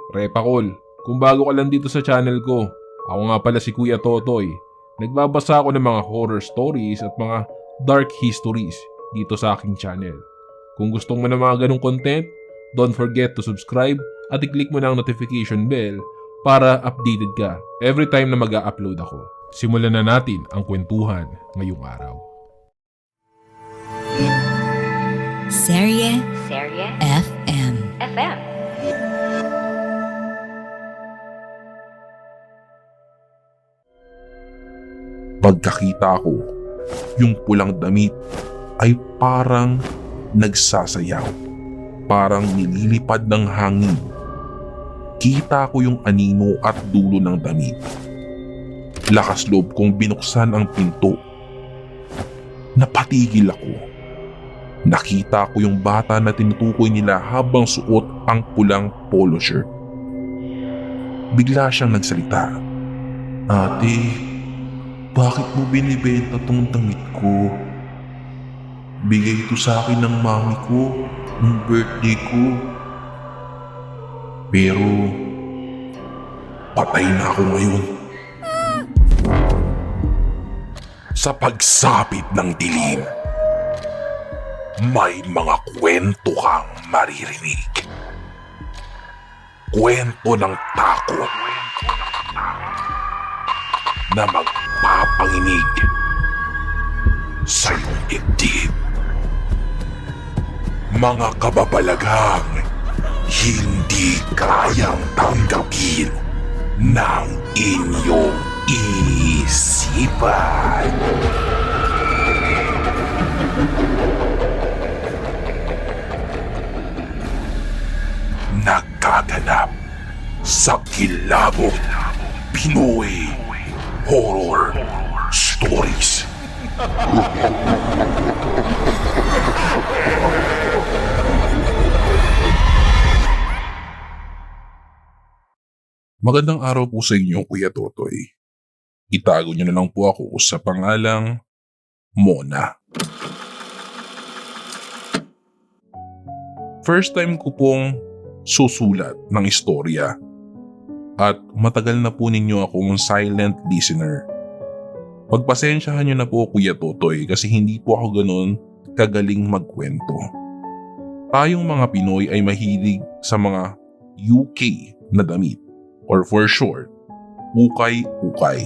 Repakol, kung bago ka lang dito sa channel ko, ako nga pala si Kuya Totoy. Nagbabasa ako ng mga horror stories at mga dark histories dito sa aking channel. Kung gusto mo ng mga ganong content, don't forget to subscribe at i-click mo na ang notification bell para updated ka every time na mag-a-upload ako. Simulan na natin ang kwentuhan ngayong araw. Serye FM. Pagkakita ko, yung pulang damit ay parang nagsasayaw. Parang nililipad ng hangin. Kita ko yung anino at dulo ng damit. Lakas loob kong binuksan ang pinto. Napatigil ako. Nakita ko yung bata na tinutukoy nila habang suot ang pulang polo shirt. Bigla siyang nagsalita. "Ate, bakit mo binibenta tong damit ko? Bigay ito sa akin ng mami ko nung birthday ko. Pero patay na ako ngayon." Sa pagsapit ng dilim, may mga kwento kang maririnig. Kwento ng takot na magpapanginig sa iyong dibdib. Mga kababalaghang hindi kayang tanggapin ng inyong isipan. Nagkaganap sa Kilabot Pinoy Horror Stories. Magandang araw po sa inyo, Kuya Totoy. Itago niyo na lang po ako sa pangalang Mona. First time ko pong susulat ng istorya at matagal na po ninyo akong silent listener. Pagpasensyahan niyo na po, Kuya Totoy, kasi hindi po ako ganun kagaling magkwento. Tayong mga Pinoy ay mahilig sa mga UK na damit, or for short, ukay-ukay.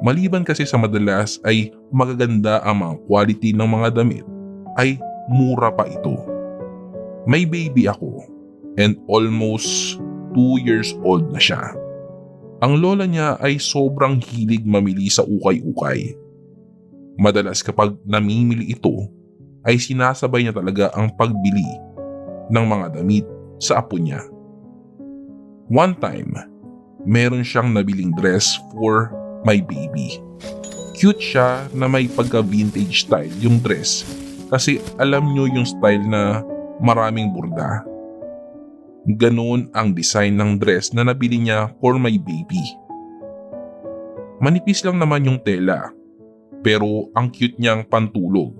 Maliban kasi sa madalas ay magaganda ang mga quality ng mga damit, ay mura pa ito. May baby ako and almost 2 years old na siya. Ang lola niya ay sobrang hilig mamili sa ukay-ukay. Madalas kapag namimili ito, ay sinasabay niya talaga ang pagbili ng mga damit sa apo niya. One time, meron siyang nabiling dress for my baby. Cute siya na may pagka-vintage style yung dress kasi alam nyo yung style na maraming burda. Ganoon ang design ng dress na nabili niya for my baby. Manipis lang naman yung tela, pero ang cute niyang pantulog.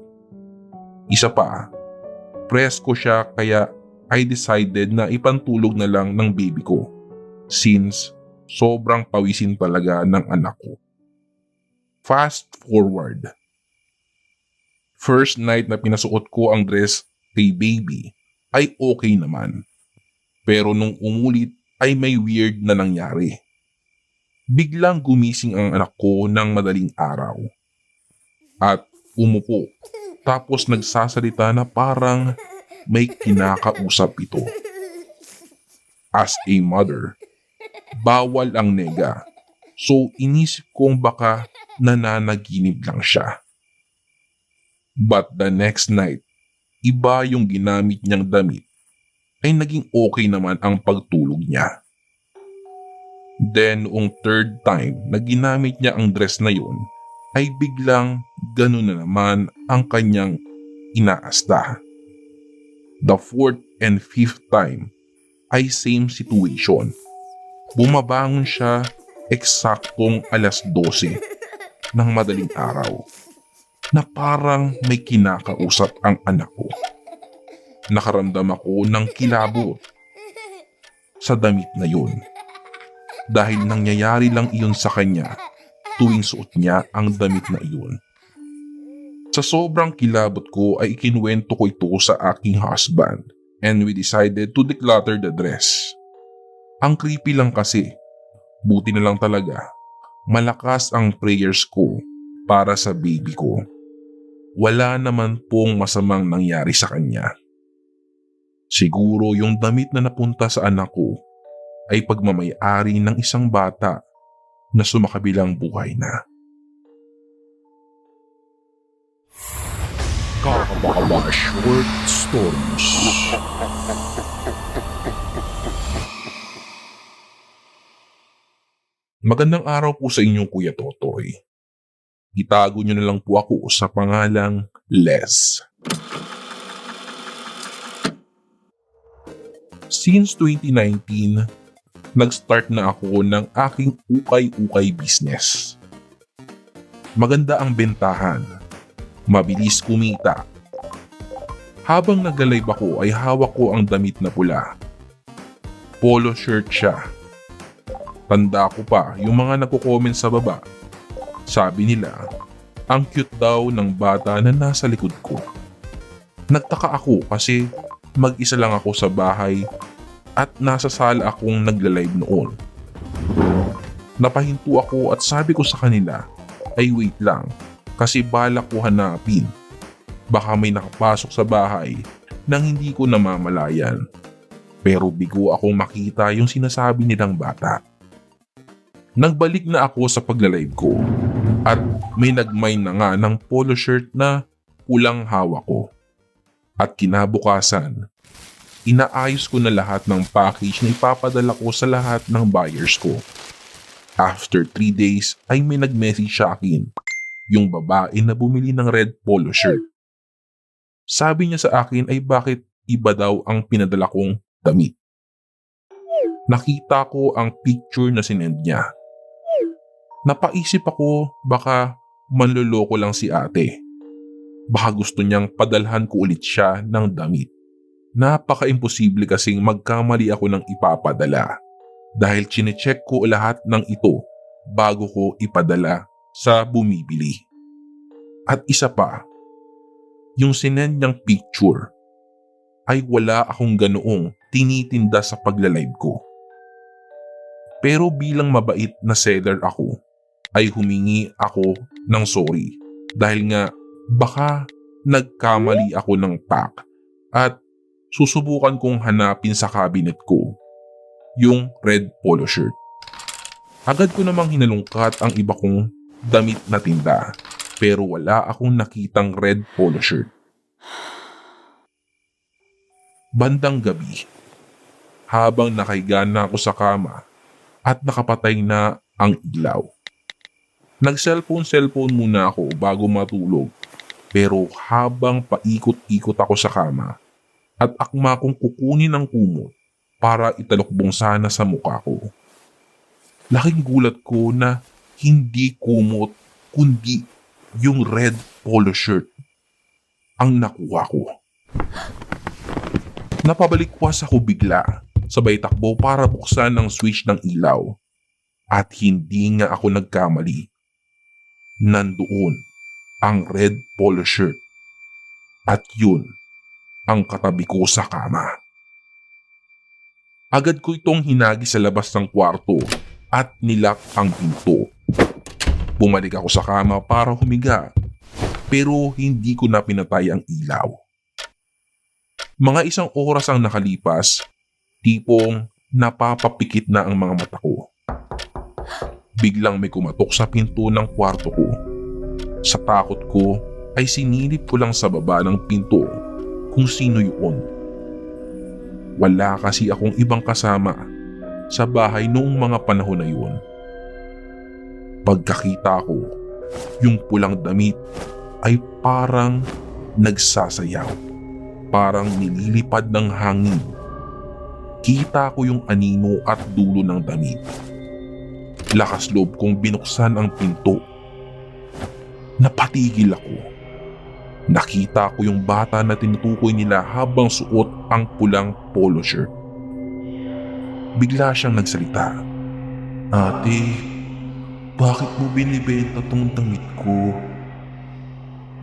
Isa pa, presko siya kaya I decided na ipantulog na lang ng baby ko since sobrang pawisin talaga ng anak ko. Fast forward. First night na pinasuot ko ang dress kay baby ay okay naman. Pero nung umulit ay may weird na nangyari. Biglang gumising ang anak ko ng madaling araw. At umupo. Tapos nagsasalita na parang may kinakausap ito. As a mother, bawal ang nega. So inisip kong baka nananaginip lang siya. But the next night, iba yung ginamit niyang damit ay naging okay naman ang pagtulog niya. Then noong third time na ginamit niya ang dress na yun, ay biglang ganun na naman ang kanyang inaasta. The fourth and fifth time ay same situation. Bumabangon siya eksaktong alas 12 ng madaling araw na parang may kinakausap ang anak ko. Nakaramdam ako ng kilabot. sa damit na yun. Dahil nangyayari lang iyon sa kanya tuwing suot niya ang damit na iyon. Sa sobrang kilabot ko ay ikinuwento ko ito sa aking husband and we decided to declutter the dress. Ang creepy lang kasi, buti na lang talaga, malakas ang prayers ko para sa baby ko. Wala naman pong masamang nangyari sa kanya. Siguro yung damit na napunta sa anak ko ay pagmamay-ari ng isang bata na sumakabilang buhay na. Kakabaka Short Stories. Magandang araw po sa inyong Kuya Totoy. Itago niyo na lang po ako sa pangalang Les. Since 2019, nag-start na ako ng aking ukay-ukay business. Maganda ang bentahan, mabilis kumita. Habang nag-live ako ay hawak ko ang damit na pula. Polo shirt siya. Tanda ko pa yung mga nagko-comment sa baba. Sabi nila, ang cute daw ng bata na nasa likod ko. Nagtaka ako kasi mag-isa lang ako sa bahay at nasa sala akong nagla-live noon. Napahinto ako at sabi ko sa kanila, ay wait lang kasi balak ko hanapin. Baka may nakapasok sa bahay nang hindi ko namamalayan. Pero bigo akong makita yung sinasabi nilang bata. Nagbalik na ako sa pagla-live ko at may nagmay na nga ng polo shirt na pulang hawak ko. At kinabukasan, inaayos ko na lahat ng package na ipapadala ko sa lahat ng buyers ko. After 3 days ay may nag-message sa akin, yung babae na bumili ng red polo shirt. Sabi niya sa akin ay bakit iba daw ang pinadala kong damit. Nakita ko ang picture na sinend niya. Napaisip ako baka manloloko lang si ate. Baka gusto niyang padalhan ko ulit siya ng damit. Napaka-imposible kasing magkamali ako ng ipapadala dahil chinecheck ko lahat ng ito bago ko ipadala sa bumibili. At isa pa, yung sinend niyang picture ay wala akong ganoong tinitinda sa pagla-live ko. Pero bilang mabait na seller ako, ay humingi ako ng sorry dahil nga baka nagkamali ako ng pack at susubukan kong hanapin sa cabinet ko yung red polo shirt. Agad ko namang hinalungkat ang iba kong damit na tinda pero wala akong nakitang red polo shirt. Bandang gabi, habang nakahiga na ako sa kama at nakapatay na ang ilaw. Nag-cellphone muna ako bago matulog pero habang paikot-ikot ako sa kama at akma kong kukunin ang kumot para italokbong sana sa mukha ko. Laking gulat ko na hindi kumot kundi yung red polo shirt ang nakuha ko. Napabalikwas ako bigla, sabay takbo para buksan ang switch ng ilaw. At hindi nga ako nagkamali. Nandoon ang red polo shirt. At yun ang katabi ko sa kama. Agad ko itong hinagi sa labas ng kwarto at nilak ang pinto. Bumalik ako sa kama para humiga pero hindi ko na pinatay ang ilaw. Mga 1 oras ang nakalipas, tipong napapapikit na ang mga mata ko. Biglang may kumatok sa pinto ng kwarto ko. Sa takot ko ay sinilip ko lang sa baba ng pinto kung sino yun. Wala kasi akong ibang kasama sa bahay noong mga panahon na yun. Pagkakita ko, yung pulang damit ay parang nagsasayaw. Parang nililipad ng hangin. Kita ko yung anino at dulo ng damit. Lakas loob kong binuksan ang pinto. Napatigil ako. Nakita ko yung bata na tinutukoy nila habang suot ang pulang polo shirt. Bigla siyang nagsalita. Ate, bakit mo binibenta tong damit ko?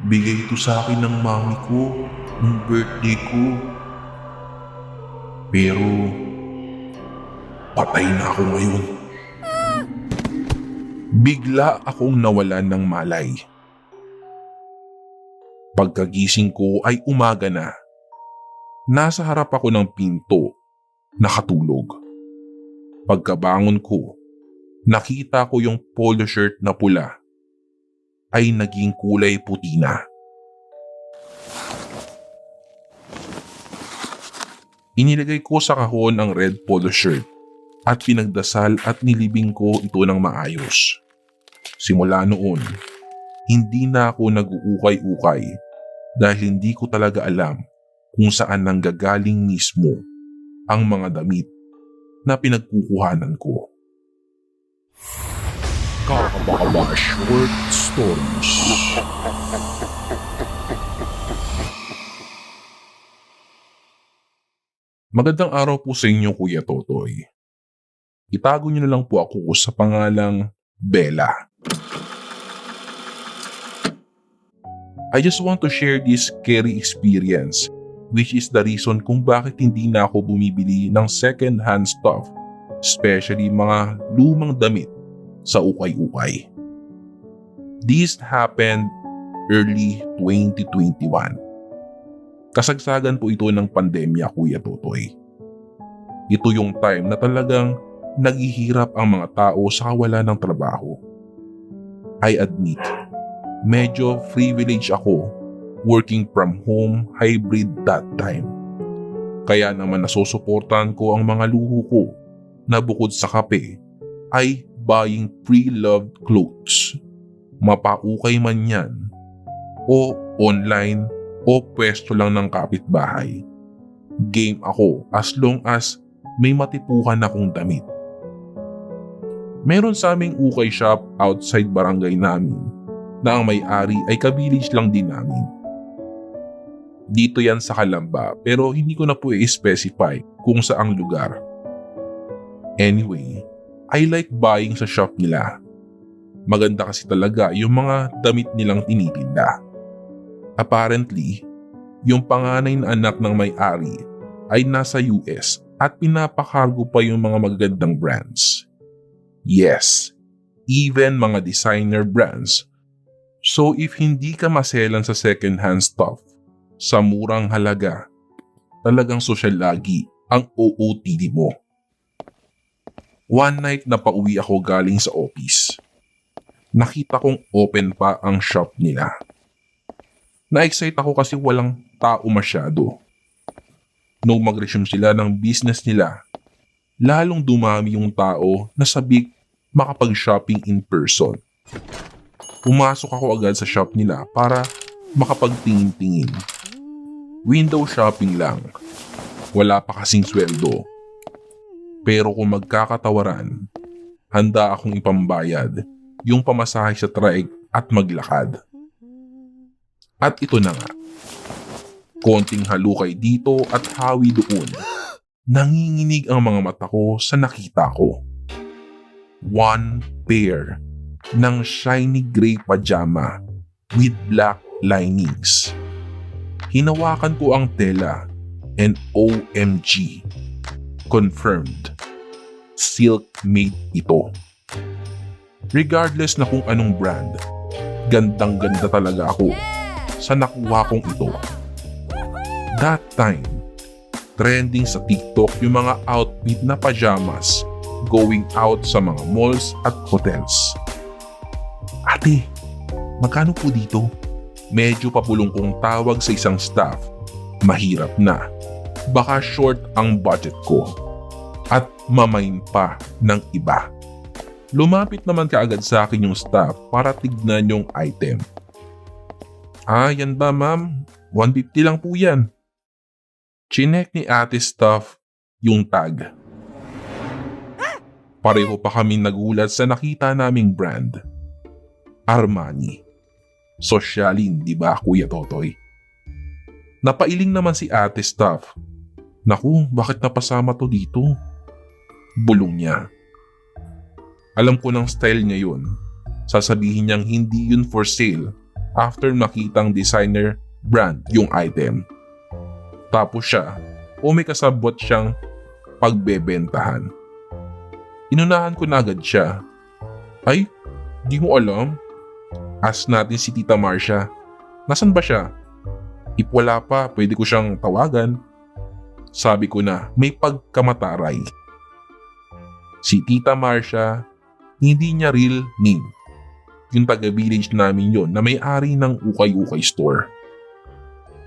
Bigay ito sa akin ng mami ko nung birthday ko. Pero patay na ako ngayon. Bigla akong nawalan ng malay. Pagkagising ko ay umaga na. Nasa harap ako ng pinto, nakatulog. Pagkabangon ko, nakita ko yung polo shirt na pula ay naging kulay puti na. Inilagay ko sa kahon ang red polo shirt at pinagdasal at nilibing ko ito ng maayos. Simula noon, hindi na ako nag-uukay-ukay dahil hindi ko talaga alam kung saan nanggagaling mismo ang mga damit na pinagkukuhanan ko. Kakabakaba Short Stories. Magandang araw po sa inyo, Kuya Totoy. Itago niyo na lang po ako sa pangalang Bella. I just want to share this scary experience, which is the reason kung bakit hindi na ako bumibili ng second-hand stuff, especially mga lumang damit sa ukay-ukay. This happened early 2021. Kasagsagan po ito ng pandemya, Kuya Totoy. Ito yung time na talagang naghihirap ang mga tao sa kawalan ng trabaho. I admit, medyo privileged ako working from home hybrid that time. Kaya naman nasusuportahan ko ang mga luho ko na bukod sa kape ay buying pre-loved clothes. Mapaukay man yan o online o pwesto lang ng kapitbahay. Game ako as long as may matipuhan akong damit. Meron sa aming ukay shop outside barangay namin na ang may-ari ay ka-village lang din namin. Dito yan sa Calamba pero hindi ko na po i-specify kung saang lugar. Anyway, I like buying sa shop nila. Maganda kasi talaga yung mga damit nilang tinitinda. Apparently, yung panganay na anak ng may-ari ay nasa US at pinapakargo pa yung mga magagandang brands. Yes, even mga designer brands. So if hindi ka maselan sa second-hand stuff sa murang halaga, talagang social lagi ang OOTD mo. One night na pauwi ako galing sa office. Nakita kong open pa ang shop nila. Na-excite ako kasi walang tao masyado. Nung mag-resume sila ng business nila, lalong dumami yung tao na sabik makapag-shopping in person. Pumasok ako agad sa shop nila para makapagtingin-tingin. Window shopping lang. Wala pa kasing sweldo. Pero kung magkakatawaran, handa akong ipambayad yung pamasahe sa traig at maglakad. At ito na nga. Konting halukay dito at hawi doon. Nanginginig ang mga mata ko sa nakita ko. One pair ng shiny gray pajama with black linings. Hinawakan ko ang tela and OMG. Confirmed. Silk made ito. Regardless na kung anong brand, gandang-ganda talaga ako sa nakuha kong ito. That time, trending sa TikTok yung mga outfit na pajamas going out sa mga malls at hotels. Ate, magkano po dito? Medyo papulong kong tawag sa isang staff. Mahirap na. Baka short ang budget ko. At mamain pa ng iba. Lumapit naman kaagad sa akin yung staff para tignan yung item. Yan ba ma'am? 150 lang po yan. Chinek ni ate staff yung tag. Pareho pa kami nagulat sa nakita naming brand. Armani. Sosyalin, di ba Kuya Totoy? Napailing naman si ate staff. Naku, bakit napasama to dito? bulong niya. Alam ko ng style niya yun. Sasabihin niyang hindi yun for sale after makitang designer brand yung item. Tapos siya may kasabot siyang pagbebentahan. Inunahan ko na agad siya. Ay, di mo alam. Ask natin si Tita Marcia. Nasaan ba siya? If wala pa, pwede ko siyang tawagan. Sabi ko na may pagkamataray. Si Tita Marcia, hindi niya real name. Yung taga-village namin yon na may-ari ng ukay-ukay store.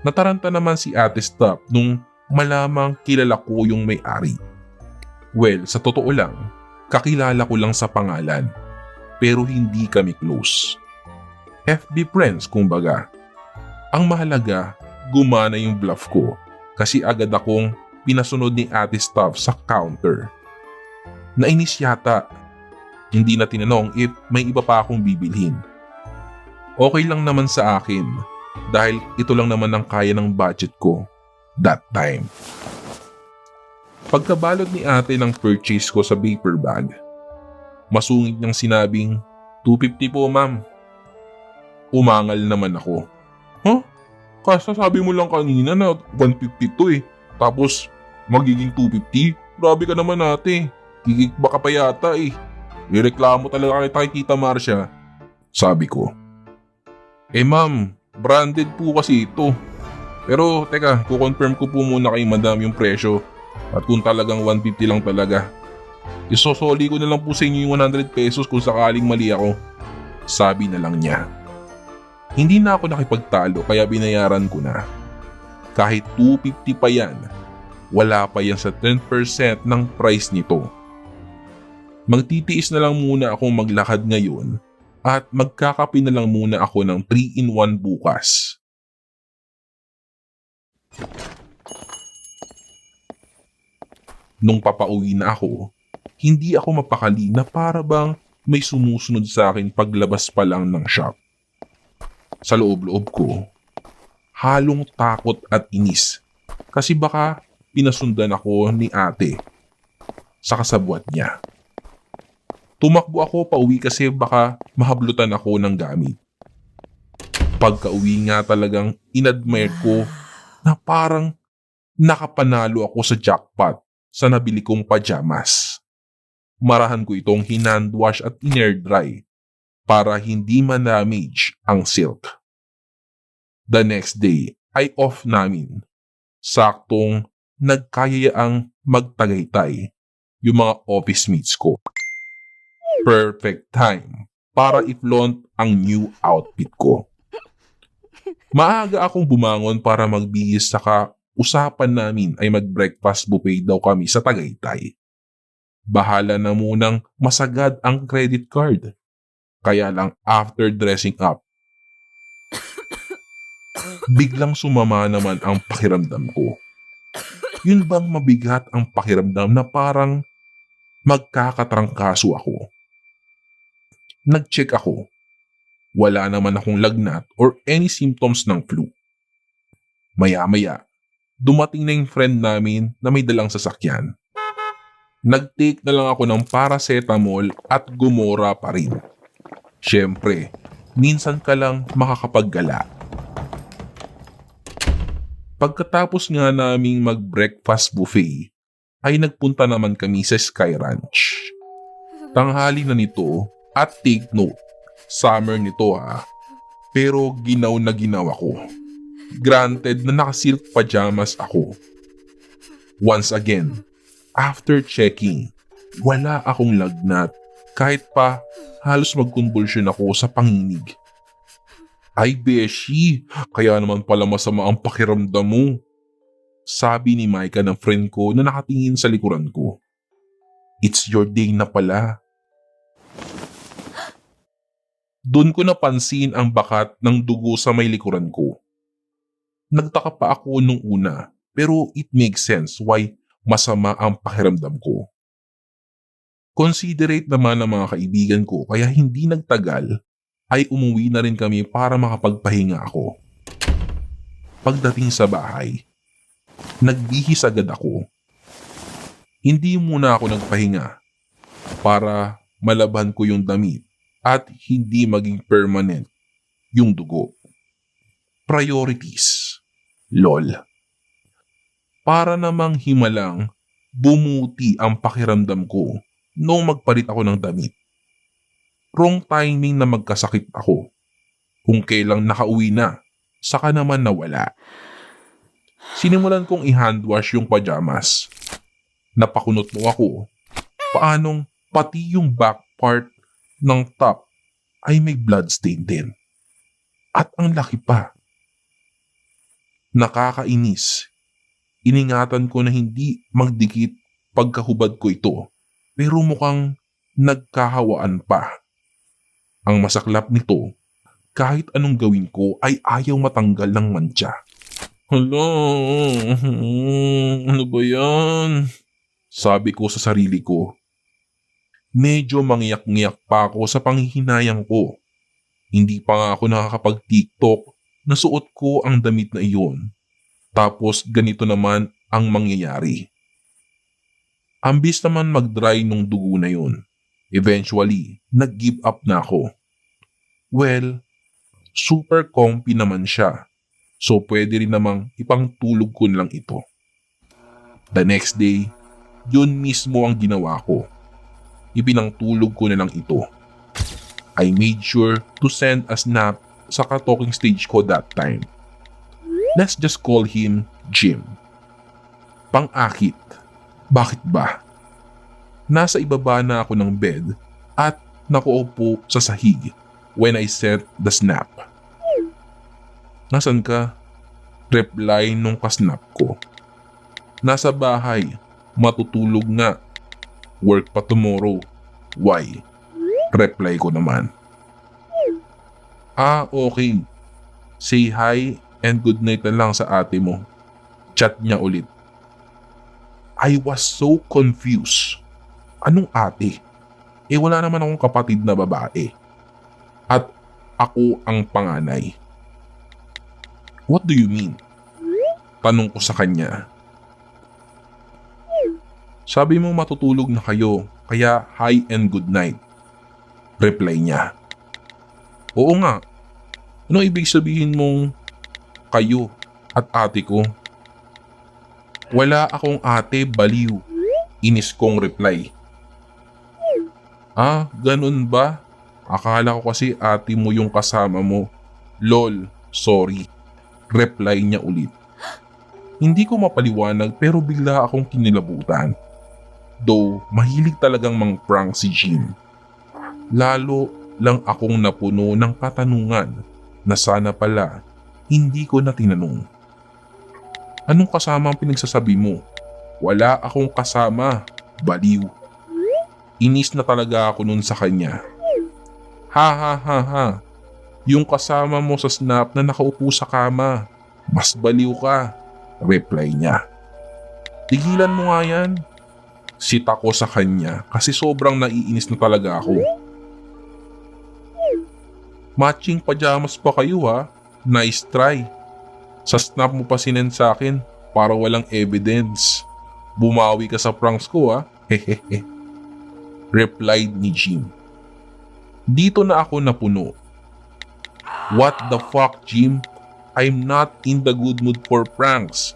Nataranta naman si Ate Stop nung malamang kilala ko yung may-ari. Well, sa totoo lang, kakilala ko lang sa pangalan. Pero hindi kami close. FB friends kumbaga. Ang mahalaga, gumana yung bluff ko kasi agad akong pinasunod ni Ate Stop sa counter. Nainis yata. Hindi na tinanong if may iba pa akong bibilhin. Okay lang naman sa akin dahil ito lang naman ang kaya ng budget ko that time. Pagkabalot ni ate ng purchase ko sa paper bag, masungit niyang sinabing, "250 po ma'am." Umangal naman ako. Huh? Kasi sabi mo lang kanina na 150 to eh. Tapos magiging 250? Grabe ka naman ate. Kikikba ka pa yata eh. Ireklamo talaga kita kay Tita Marcia. Sabi ko. Ma'am, branded po kasi ito. Pero teka, kukonfirm ko po muna kay madam yung presyo. At kung talagang 150 lang talaga, isosoli ko na lang po sa inyo yung 100 pesos kung sakaling mali ako. Sabi na lang niya. Hindi na ako nakipagtalo kaya binayaran ko na. Kahit 250 pa yan, wala pa yan sa 10% ng price nito. Magtitiis na lang muna akong maglakad ngayon at magkakape na lang muna ako ng 3-in-1 bukas. Nung papauwi na ako, hindi ako mapakali na para bang may sumusunod sa akin paglabas pa lang ng shop. Sa loob-loob ko, halong takot at inis kasi baka pinasundan ako ni ate sa kasabwat niya. Tumakbo ako pauwi kasi baka mahablutan ako ng gamit. Pagka-uwi nga talagang inadmire ko na parang nakapanalo ako sa jackpot sa nabili kong pajamas. Marahan ko itong hinandwash at in-air dry para hindi man-damage ang silk. The next day ay off namin. Saktong nagkayayaang magtagaytay yung mga office mates ko. Perfect time para i-flaunt ang new outfit ko. Maaga akong bumangon para magbihis saka usapan namin ay mag-breakfast buffet daw kami sa Tagaytay. Bahala na munang masagad ang credit card. Kaya lang after dressing up, biglang sumama naman ang pakiramdam ko. Yun bang mabigat ang pakiramdam na parang magkakatrangkaso ako? Nag-check ako. Wala naman akong lagnat or any symptoms ng flu. Maya-maya, dumating na yung friend namin na may dalang sasakyan. Nag-take na lang ako ng paracetamol at gumora pa rin. Siyempre, minsan ka lang makakapaggala. Pagkatapos nga naming mag-breakfast buffet, ay nagpunta naman kami sa Sky Ranch. Tanghali na nito at take note, summer nito ha, pero ginaw na ginaw ako. Granted na naka-silk pajamas ako. Once again, after checking, wala akong lagnat kahit pa halos magkonvulsyon ako sa panginig. Ay beshi, kaya naman pala masama ang pakiramdam mo. Sabi ni Micah ng friend ko na nakatingin sa likuran ko. It's your day na pala. Doon ko napansin ang bakat ng dugo sa may likuran ko. Nagtaka pa ako nung una pero it makes sense why masama ang pakiramdam ko. Considerate naman ang mga kaibigan ko kaya hindi nagtagal ay umuwi na rin kami para makapagpahinga ako. Pagdating sa bahay, nagbihis agad ako. Hindi muna ako nagpahinga para malaban ko yung damit at hindi maging permanent yung dugo. Priorities. LOL. Para namang himalang bumuti ang pakiramdam ko nung magpalit ako ng damit. Wrong timing na magkasakit ako. Kung kailang nakauwi na, saka naman nawala. Sinimulan kong i-handwash yung pajamas. Napakunot mo ako. Paanong pati yung back part ng top ay may bloodstain din. At ang laki pa. Nakakainis. Iningatan ko na hindi magdikit pagkahubad ko ito. Pero mukhang nagkahawaan pa. Ang masaklap nito, kahit anong gawin ko ay ayaw matanggal ng mantsa. Hala, ano ba yan? Sabi ko sa sarili ko. Medyo mangiyak-ngiyak pa ako sa panghihinayang ko. Hindi pa nga ako nakakapag-TikTok na suot ko ang damit na iyon. Tapos ganito naman ang mangyayari. Ambis naman mag-dry nung dugo na yun. Eventually, nag-give up na ako. Well, super comfy naman siya. So pwede rin namang ipangtulog ko lang ito. The next day, yun mismo ang ginawa ko. Ipinangtulog ko na lang ito. I made sure to send a snap sa ka-talking stage ko that time. Let's just call him Jim. Pang-akit. Bakit ba? Nasa ibaba na ako ng bed at nakuupo sa sahig when I sent the snap. Nasaan ka? Reply nung kasnap ko. Nasa bahay. Matutulog nga. Work pa tomorrow. Why? Reply ko naman. Okay. Say hi and good night na lang sa ate mo. Chat niya ulit. I was so confused. Anong ate? Wala naman akong kapatid na babae. At ako ang panganay. What do you mean? Tanong ko sa kanya. Sabi mo matutulog na kayo, kaya hi and good night. Reply niya. Oo nga. Anong ibig sabihin mong kayo at ate ko? Wala akong ate, baliw. Inis kong reply. Ganun ba? Akala ko kasi ate mo yung kasama mo. Lol, sorry. Reply niya ulit. Hindi ko mapaliwanag pero bigla akong kinilabutan. Though mahilig talagang mang-prank si Jim. Lalo lang akong napuno ng katanungan na sana pala hindi ko na tinanong. Anong kasama ang pinagsasabi mo? Wala akong kasama, baliw. Inis na talaga ako nun sa kanya. Ha. Yung kasama mo sa snap na nakaupo sa kama. Mas baliw ka. Reply niya. Tigilan mo nga yan. Sit ako sa kanya kasi sobrang naiinis na talaga ako. Matching pajamas pa kayo ha. Nice try. Sa snap mo pa sinend sa akin para walang evidence. Bumawi ka sa pranks ko ha. Hehehe. Replied ni Jim. Dito na ako napuno. What the fuck, Jim? I'm not in the good mood for pranks.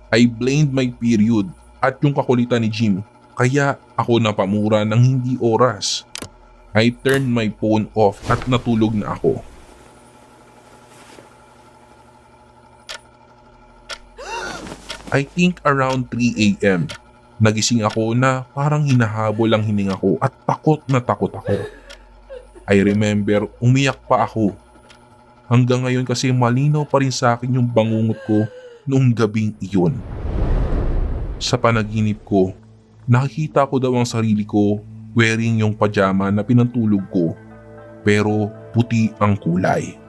I blamed my period at yung kakulitan ni Jim, kaya ako napamura ng hindi oras. I turned my phone off at natulog na ako. I think around 3 a.m. Nagising ako na parang hinahabol ang hininga ko at takot na takot ako. I remember umiyak pa ako. Hanggang ngayon kasi malinaw pa rin sa akin yung bangungot ko noong gabing iyon. Sa panaginip ko, nakikita ko daw ang sarili ko wearing yung pajama na pinantulog ko pero puti ang kulay.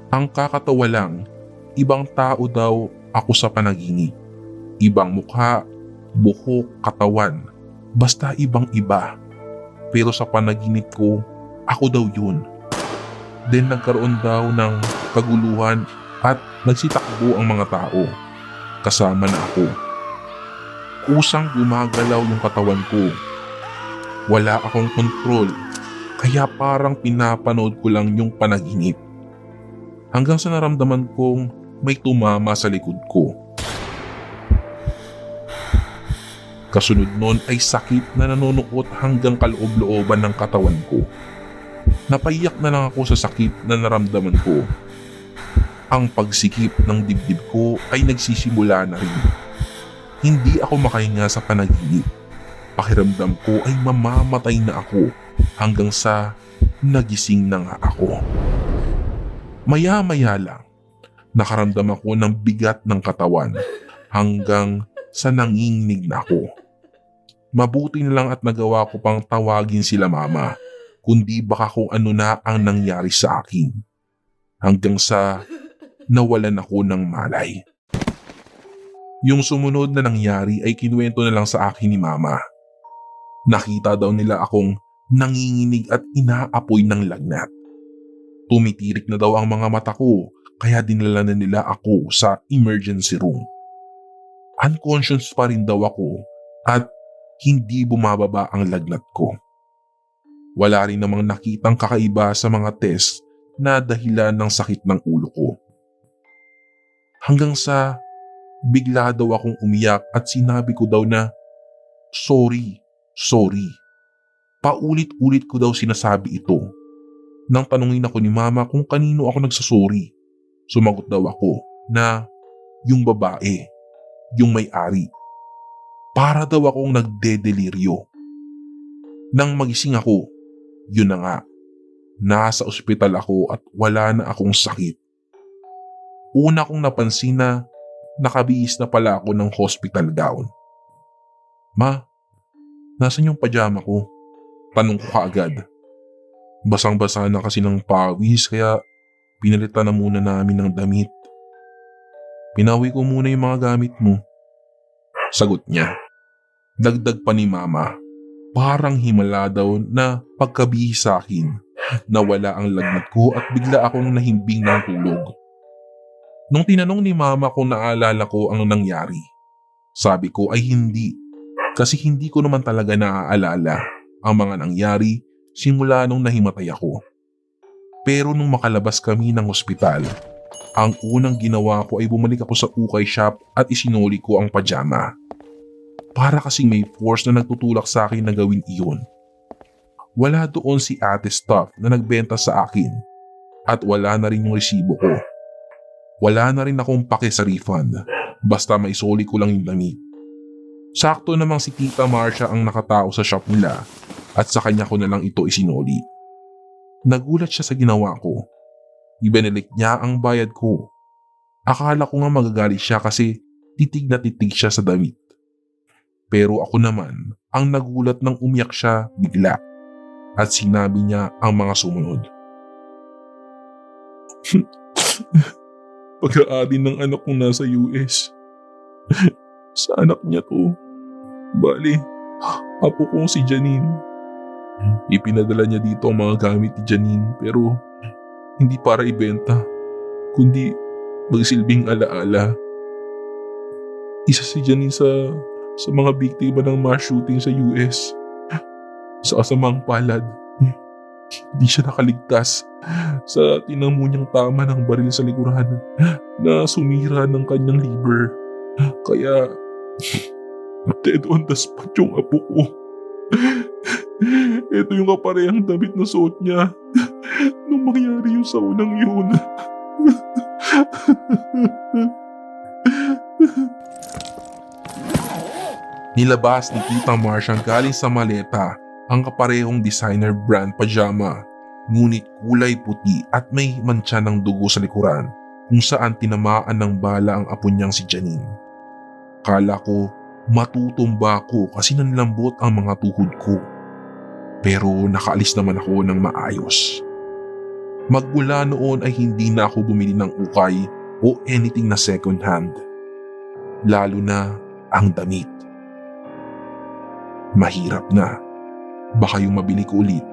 Ang kakatawa lang, ibang tao daw ako sa panaginip. Ibang mukha, buhok, katawan, basta ibang iba. Pero sa panaginip ko, ako daw yun. Then nagkaroon daw ng kaguluhan at nagsitakbo ang mga tao. Kasama na ako. kusang gumagalaw yung katawan ko. Wala akong kontrol, kaya parang pinapanood ko lang yung panaginip. Hanggang sa naramdaman kong may tumama sa likod ko. Kasunod nun ay sakit na nanunuot hanggang kaloob-looban ng katawan ko. Napaiyak na lang ako sa sakit na naramdaman ko. Ang pagsikip ng dibdib ko ay nagsisimula na rin. Hindi ako makahinga sa panaginip. Pakiramdam ko ay mamamatay na ako hanggang sa nagising na nga ako. Maya-maya lang, nakaramdam ako ng bigat ng katawan hanggang sa nanginginig na ako. Mabuti na lang at nagawa ko pang tawagin sila mama, kundi baka kung ano na ang nangyari sa akin. Hanggang sa nawalan ako ng malay. Yung sumunod na nangyari ay kinuwento na lang sa akin ni mama. Nakita daw nila akong nanginginig at inaapoy ng lagnat. Tumitirik na daw ang mga mata ko kaya dinala na nila ako sa emergency room. Unconscious pa rin daw ako at hindi bumababa ang lagnat ko. Wala rin namang nakitang kakaiba sa mga test na dahilan ng sakit ng ulo ko. Hanggang sa bigla daw akong umiyak at sinabi ko daw na sorry. Paulit-ulit ko daw sinasabi ito. Nang tanungin ako ni mama kung kanino ako nagsasorry, sumagot daw ako na yung babae, yung may-ari. Para daw akong nagdedeliryo. Nang magising ako, yun na nga, nasa ospital ako at wala na akong sakit. Una kong napansin na nakabihis na pala ako ng hospital gown. Ma, nasan yung pajama ko? Tanong ko kaagad. Basang-basa na kasi ng pawis kaya pinalitan na muna namin ng damit. Pinawi ko muna yung mga gamit mo. Sagot niya. Dagdag pa ni mama, parang himala daw na pagkabihis sa akin. Nawala ang lagnat ko at bigla akong nahimbing ng tulog. Nung tinanong ni mama kung naalala ko ang nangyari, sabi ko ay hindi. Kasi hindi ko naman talaga naaalala ang mga nangyari simula nung nahimatay ako. Pero nung makalabas kami ng ospital, ang unang ginawa ko ay bumalik ako sa ukay shop at isinuli ko ang pajama. Para kasing may force na nagtutulak sa akin na gawin iyon. Wala doon si Ate Stuff na nagbenta sa akin at wala na rin yung resibo ko. Wala na rin akong pake sa refund, basta maisoli ko lang yung damit. Sakto namang si Tita Marcia ang nakatao sa shop nila at sa kanya ko na lang ito isinoli. Nagulat siya sa ginawa ko. Ibinalik niya ang bayad ko. Akala ko nga magagalit siya kasi titig na titig siya sa damit. Pero ako naman ang nagulat nang umiyak siya bigla at sinabi niya ang mga sumunod. Pag-aadin ng anak kong nasa US. Sa anak niya to. Bali, apo kong si Janine. Ipinadala niya dito ang mga gamit ni Janine pero hindi para ibenta, kundi magsilbing alaala. Isa si Janine sa mga biktima ng mass shooting sa US. Sa kasamang palad, hindi siya nakaligtas sa tinamo niyang tama ng baril sa likuran na sumira ng kanyang liver. Kaya dead on the spot yung apo ko. Ito yung kaparehang damit na suot niya nung mangyari yung sa unang yun. Nilabas ni Tita Marcia galing sa maleta ang kaparehong designer brand pajama, ngunit kulay puti at may mantsa ng dugo sa likuran kung saan tinamaan ng bala ang apo niyang si Janine. Kala ko matutumba ko kasi nanlambot ang mga tuhod ko. Pero nakaalis naman ako ng maayos. Magmula noon ay hindi na ako bumili ng ukay o anything na second hand. Lalo na ang damit. Mahirap na. Baka yung mabili ko ulit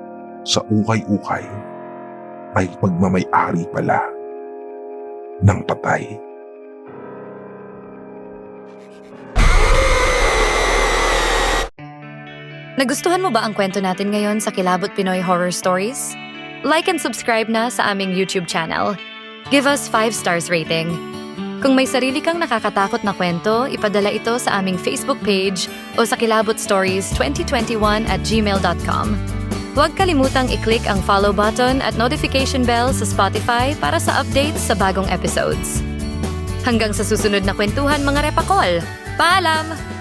sa ukay-ukay ay pagmamay-ari pala ng patay. Nagustuhan mo ba ang kwento natin ngayon sa Kilabot Pinoy Horror Stories? Like and subscribe na sa aming YouTube channel. Give us 5 stars rating. Kung may sarili kang nakakatakot na kwento, ipadala ito sa aming Facebook page o sa kilabotstories2021@gmail.com. Huwag kalimutang i-click ang follow button at notification bell sa Spotify para sa updates sa bagong episodes. Hanggang sa susunod na kwentuhan mga repakol. Paalam!